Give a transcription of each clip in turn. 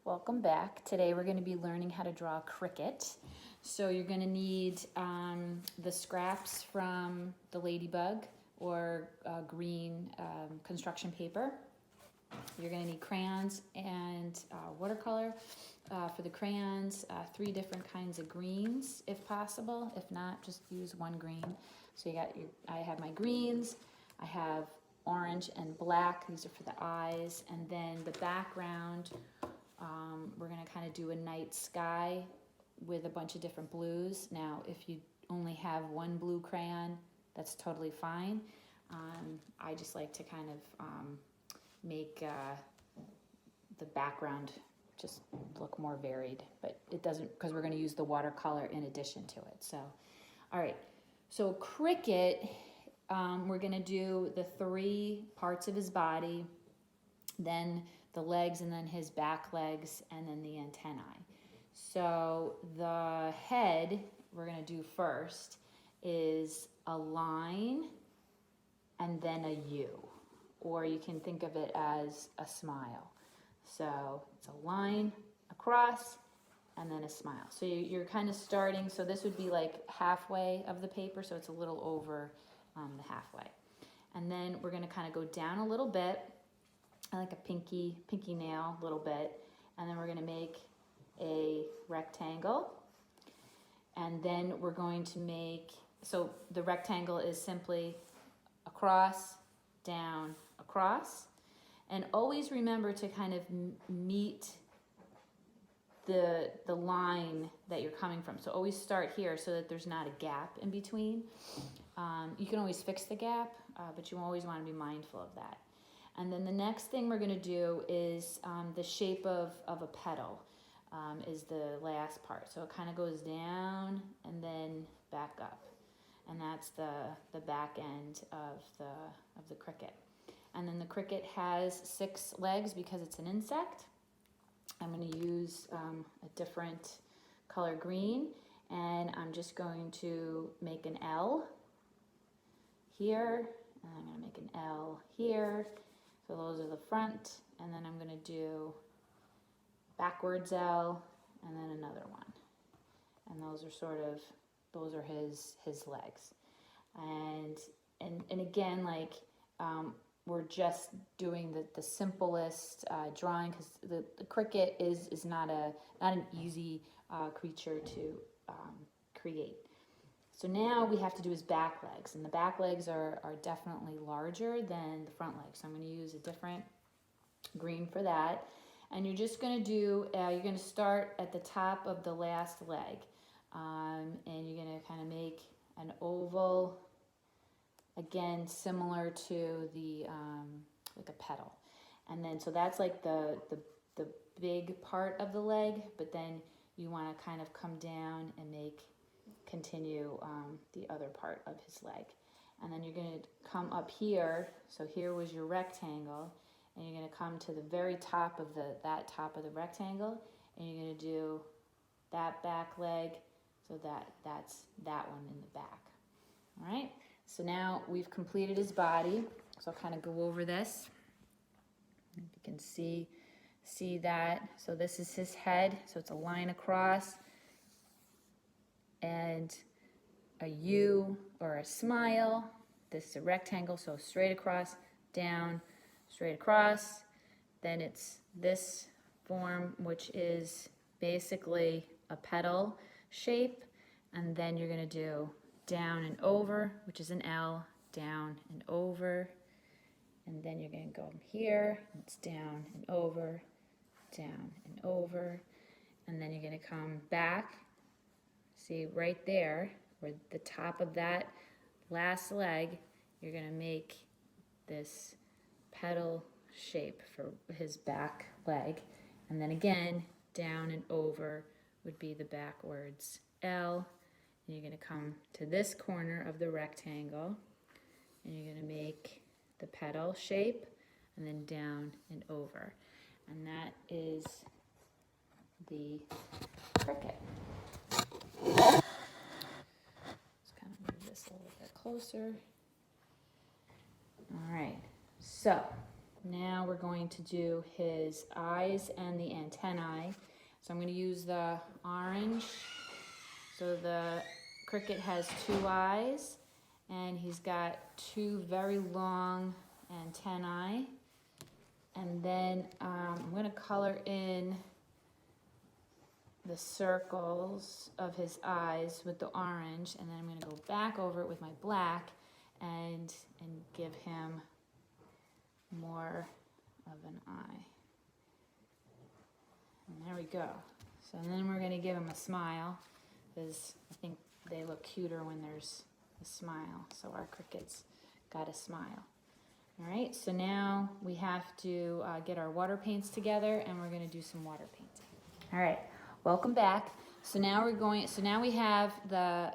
Welcome back. Today we're going to be learning how to draw a cricket. So you're going to need the scraps from the ladybug or green construction paper. You're going to need crayons and watercolor. For the crayons, 3 different kinds of greens if possible. If not, just use one green. So I have my greens. I have orange and black. These are for the eyes. And then the background, we're going to kind of do a night sky with a bunch of different blues. Now, if you only have one blue crayon, that's totally fine. I just like to kind of make the background just look more varied, but it doesn't, because we're going to use the watercolor in addition to it. So, all right. So cricket, we're going to do the 3 parts of his body, then the legs, and then his back legs, and then the antennae. So the head we're going to do first is a line and then a U, or you can think of it as a smile. So it's a line across and then a smile. So you're kind of starting, so this would be like halfway of the paper, so it's a little over the halfway. And then we're going to kind of go down a little bit, like a pinky nail, a little bit, and then we're going to make a rectangle. And then we're going to make, so the rectangle is simply across, down, across. And always remember to kind of meet the line that you're coming from. So always start here so that there's not a gap in between. You can always fix the gap, but you always want to be mindful of that. And then the next thing we're going to do is the shape of a petal is the last part. So it kind of goes down and then back up. And that's the back end of the cricket. And then the cricket has 6 legs because it's an insect. I'm going to use a different color green, and I'm just going to make an L here, and I'm going to make an L here. So those are the front, and then I'm going to do backwards L, and then another one. And those are his legs. And again, like, we're just doing the simplest drawing, because the cricket is not an easy creature to create. So now we have to do his back legs, and the back legs are definitely larger than the front legs. So I'm going to use a different green for that. And you're just going to do, you're going to start at the top of the last leg, and you're going to kind of make an oval, again, similar to the like a petal. And then, so that's like the big part of the leg, but then you want to kind of come down and continue the other part of his leg. And then you're going to come up here. So here was your rectangle, and you're going to come to the very top of that top of the rectangle, and you're going to do that back leg, so that's that one in the back. All right. So now we've completed his body. So I'll kind of go over this. If you can see that. So this is his head. So it's a line across and a U or a smile. This is a rectangle, so straight across, down, straight across. Then it's this form, which is basically a petal shape. And then you're going to do down and over, which is an L, down and over. And then you're going to go here, and it's down and over, down and over. And then you're going to come back. See right there, where the top of that last leg, you're going to make this petal shape for his back leg. And then again, down and over would be the backwards L. And you're going to come to this corner of the rectangle, and you're going to make the petal shape, and then down and over. And that is the cricket. Let's kind of move this a little bit closer. All right, so Now we're going to do his eyes and the antennae. So I'm going to use the orange. So the cricket has 2 eyes, and he's got 2 very long antennae. And then I'm going to color in the circles of his eyes with the orange, and then I'm going to go back over it with my black and give him more of an eye. And there we go. So then we're going to give him a smile, because I think they look cuter when there's a smile. So our cricket's got a smile. All right, so now we have to get our water paints together, and we're going to do some water painting. All right, welcome back. So now we have the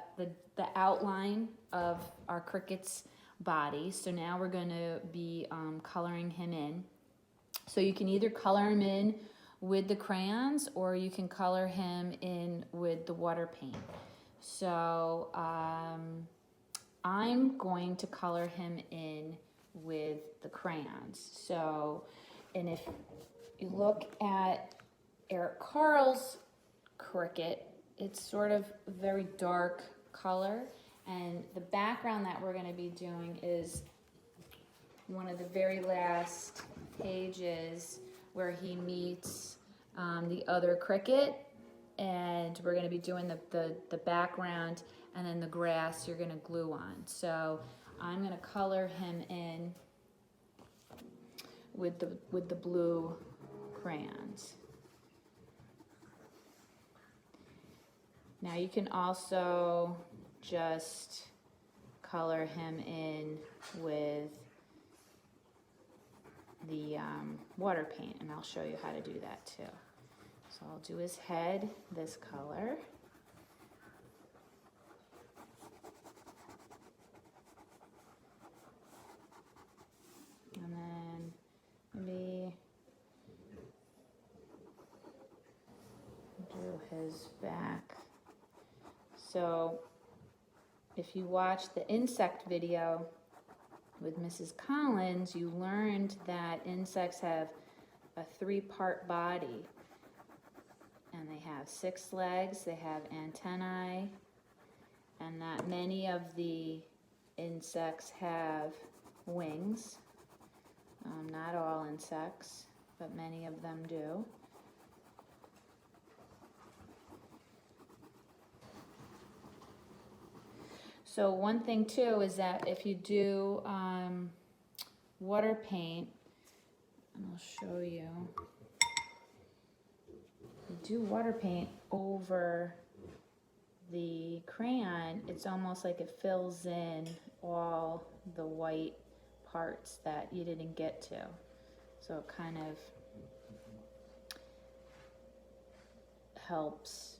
outline of our cricket's body. So now we're going to be coloring him in. So you can either color him in with the crayons, or you can color him in with the water paint. So I'm going to color him in with the crayons. So, and if you look at Eric Carle's cricket, it's sort of very dark color, and the background that we're going to be doing is one of the very last pages where he meets the other cricket, and we're going to be doing the background, and then the grass you're going to glue on. So I'm going to color him in with the blue crayons. Now you can also just color him in with the water paint, and I'll show you how to do that too. So I'll do his head this color. And then maybe do his back. So if you watch the insect video with Mrs. Collins, you learned that insects have a 3-part body. And they have 6 legs, they have antennae, and that many of the insects have wings. Not all insects, but many of them do. So one thing too is that if you do water paint, and I'll show you, do water paint over the crayon, it's almost like it fills in all the white parts that you didn't get to. So it kind of helps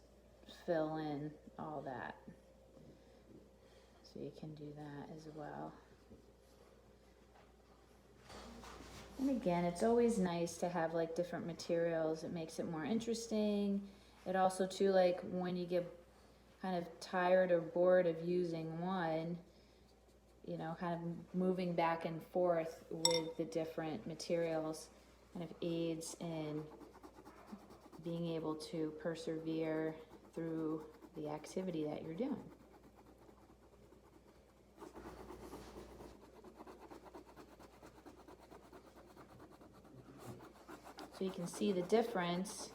fill in all that. So you can do that as well. And again, it's always nice to have like different materials. It makes it more interesting. It also too, like when you get kind of tired or bored of using one, you know, kind of moving back and forth with the different materials kind of aids in being able to persevere through the activity that you're doing. So you can see the difference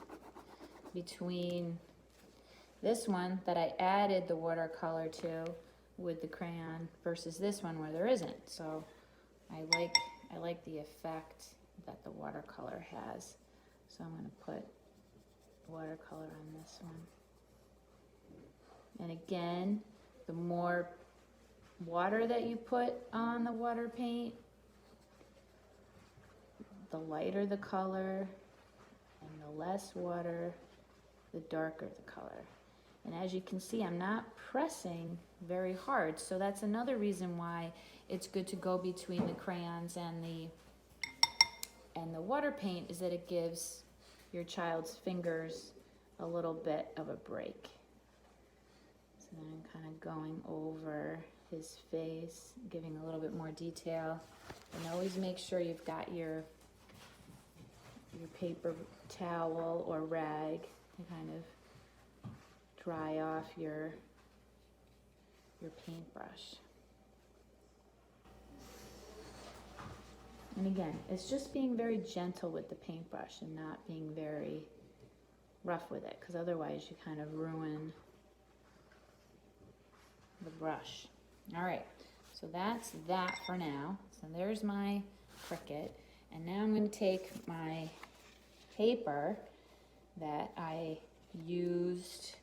between this one that I added the watercolor to with the crayon versus this one where there isn't. So I like the effect that the watercolor has. So I'm going to put watercolor on this one. And again, the more water that you put on the water paint, the lighter the color, and the less water, the darker the color. And as you can see, I'm not pressing very hard, so that's another reason why it's good to go between the crayons and the water paint, is that it gives your child's fingers a little bit of a break. So then I'm kind of going over his face, giving a little bit more detail. And always make sure you've got your your paper towel or rag to kind of dry off your paintbrush. And again, it's just being very gentle with the paintbrush and not being very rough with it, because otherwise you kind of ruin the brush. All right, so that's that for now. So there's my Cricut. And now I'm going to take my paper that I used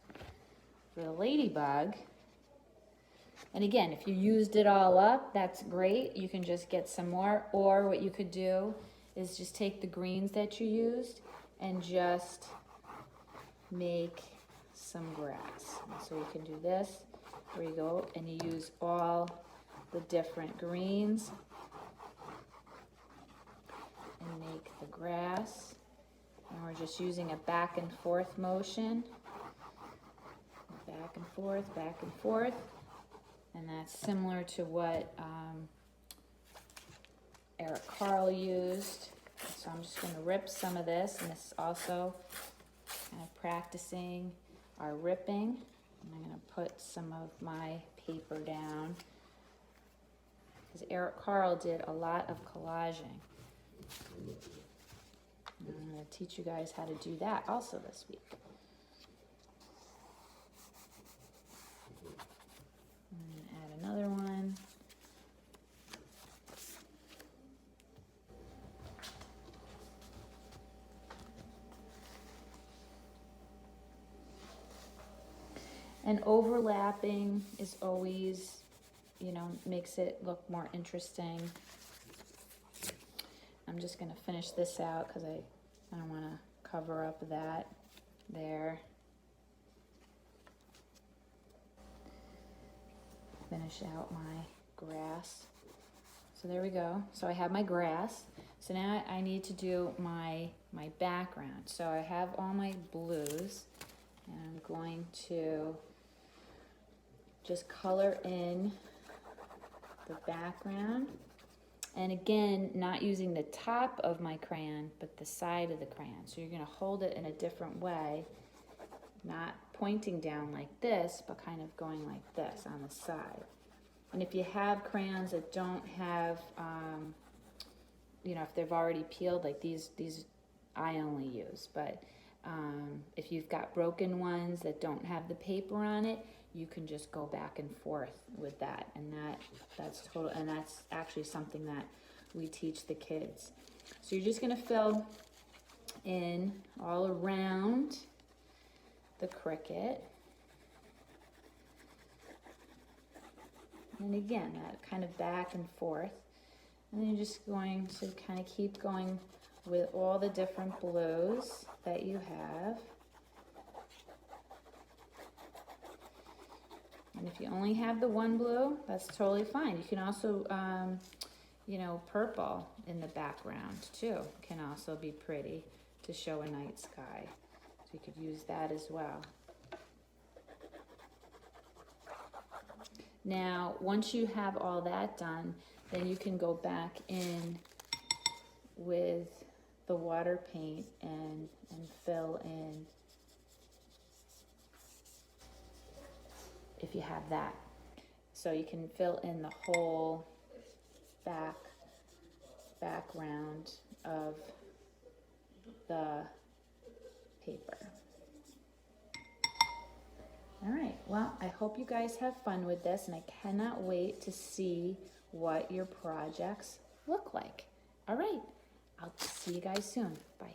for the ladybug. And again, if you used it all up, that's great. You can just get some more. Or what you could do is just take the greens that you used and just make some grass. And so you can do this, where you go, and you use all the different greens and make the grass. And we're just using a back and forth motion. Back and forth, back and forth. And that's similar to what Eric Carle used. So I'm just going to rip some of this, and this is also kind of practicing our ripping. And I'm going to put some of my paper down, because Eric Carle did a lot of collaging. And I'm going to teach you guys how to do that also this week. And add another one. And overlapping is always, you know, makes it look more interesting. I'm just going to finish this out because I don't want to cover up that there. Finish out my grass. So there we go. So I have my grass. So now I need to do my background. So I have all my blues, and I'm going to just color in the background. And again, not using the top of my crayon, but the side of the crayon. So you're going to hold it in a different way, not pointing down like this, but kind of going like this on the side. And if you have crayons that don't have, you know, if they've already peeled, like these I only use, but if you've got broken ones that don't have the paper on it, you can just go back and forth with that, and that's total, and that's actually something that we teach the kids. So you're just going to fill in all around the Cricut, and again that kind of back and forth, and then you're just going to kind of keep going with all the different blues that you have. And if you only have the one blue, that's totally fine. You can also, you know, purple in the background too can also be pretty to show a night sky. So you could use that as well. Now, once you have all that done, then you can go back in with the water paint and fill in, if you have that. So you can fill in the whole background of the paper. All right, well, I hope you guys have fun with this, and I cannot wait to see what your projects look like. All right, I'll see you guys soon. Bye.